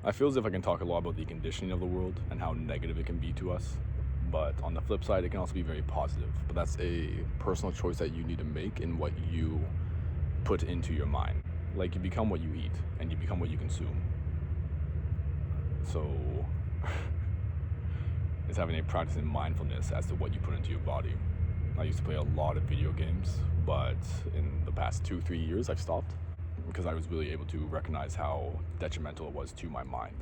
I feel as if I can talk a lot about the conditioning of the world and how negative it can be to us. But on the flip side, it can also be very positive. But that's a personal choice that you need to make in what you put into your mind. Like, you become what you eat and you become what you consume. So it's having a practice in mindfulness as to what you put into your body. I used to play a lot of video games, but in the past 2-3 years I've stopped because I was really able to recognize how detrimental it was to my mind,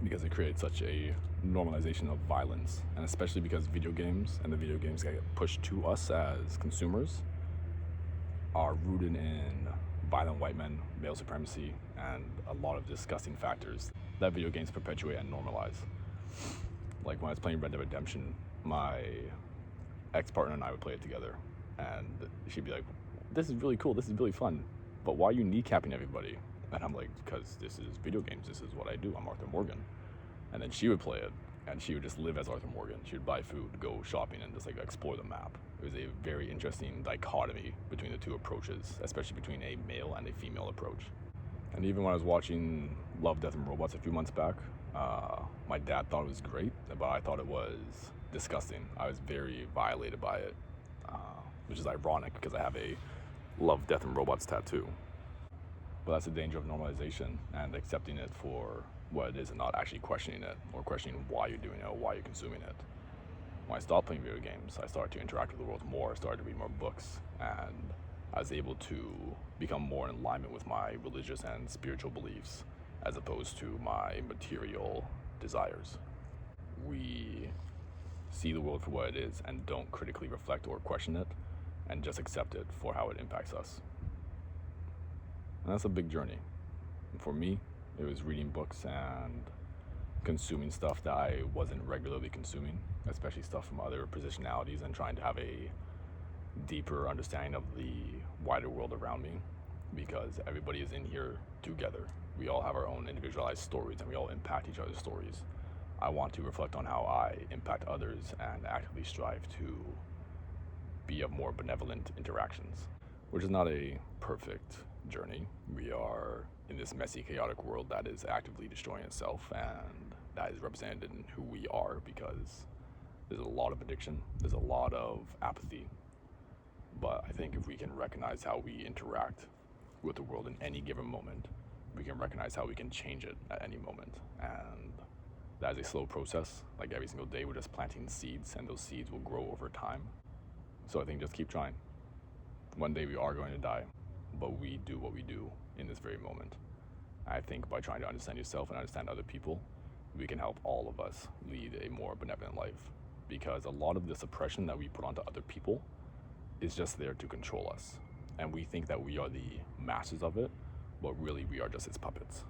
because it created such a normalization of violence, and especially because video games and the video games that get pushed to us as consumers are rooted in violent white men, male supremacy, and a lot of disgusting factors that video games perpetuate and normalize. Like when I was playing Red Dead Redemption, my ex-partner and I would play it together, and she'd be like, "This is really cool, this is really fun, but why are you kneecapping everybody?" And I'm like, "Because this is video games, this is what I do, I'm Arthur Morgan." And then she would play it, and she would just live as Arthur Morgan. She would buy food, go shopping, and just like explore the map. It was a very interesting dichotomy between the two approaches, especially between a male and a female approach. And even when I was watching Love, Death, and Robots a few months back, my dad thought it was great, but I thought it was disgusting. I was very violated by it, which is ironic because I have a Love, Death, and Robots tattoo. But that's the danger of normalization and accepting it for what it is and not actually questioning it or questioning why you're doing it or why you're consuming it. When I stopped playing video games, I started to interact with the world more, I started to read more books, and I was able to become more in alignment with my religious and spiritual beliefs as opposed to my material desires. We see the world for what it is and don't critically reflect or question it, and just accept it for how it impacts us. And that's a big journey. And for me, it was reading books and consuming stuff that I wasn't regularly consuming, especially stuff from other positionalities, and trying to have a deeper understanding of the wider world around me, because everybody is in here together. We all have our own individualized stories and we all impact each other's stories. I want to reflect on how I impact others and actively strive to be of more benevolent interactions, which is not a perfect journey. We are in this messy, chaotic world that is actively destroying itself, and that is represented in who we are, because there's a lot of addiction, there's a lot of apathy. But I think if we can recognize how we interact with the world in any given moment, we can recognize how we can change it at any moment. And that is a slow process. Like every single day, we're just planting seeds, and those seeds will grow over time. So I think just keep trying. One day we are going to die, but we do what we do in this very moment. I think by trying to understand yourself and understand other people, we can help all of us lead a more benevolent life. Because a lot of the suppression that we put onto other people is just there to control us. And we think that we are the masters of it, but really we are just its puppets.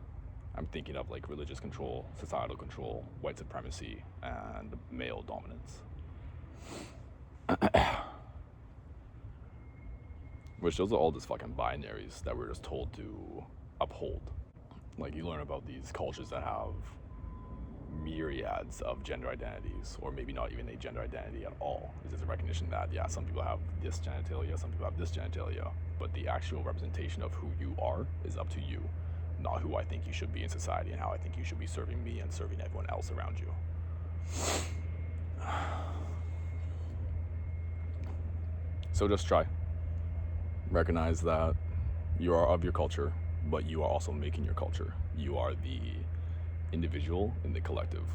I'm thinking of like religious control, societal control, white supremacy, and male dominance. Which those are all just fucking binaries that we're just told to uphold. Like, you learn about these cultures that have myriads of gender identities, or maybe not even a gender identity at all. It's just a recognition that, yeah, some people have this genitalia, some people have this genitalia, but the actual representation of who you are is up to you, not who I think you should be in society and how I think you should be serving me and serving everyone else around you. So just try. Recognize that you are of your culture, but you are also making your culture. You are the individual in the collective.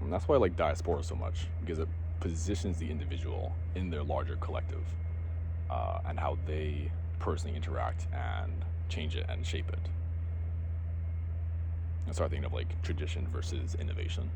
And that's why I like diaspora so much, because it positions the individual in their larger collective, and how they personally interact and change it and shape it. And start thinking of like tradition versus innovation.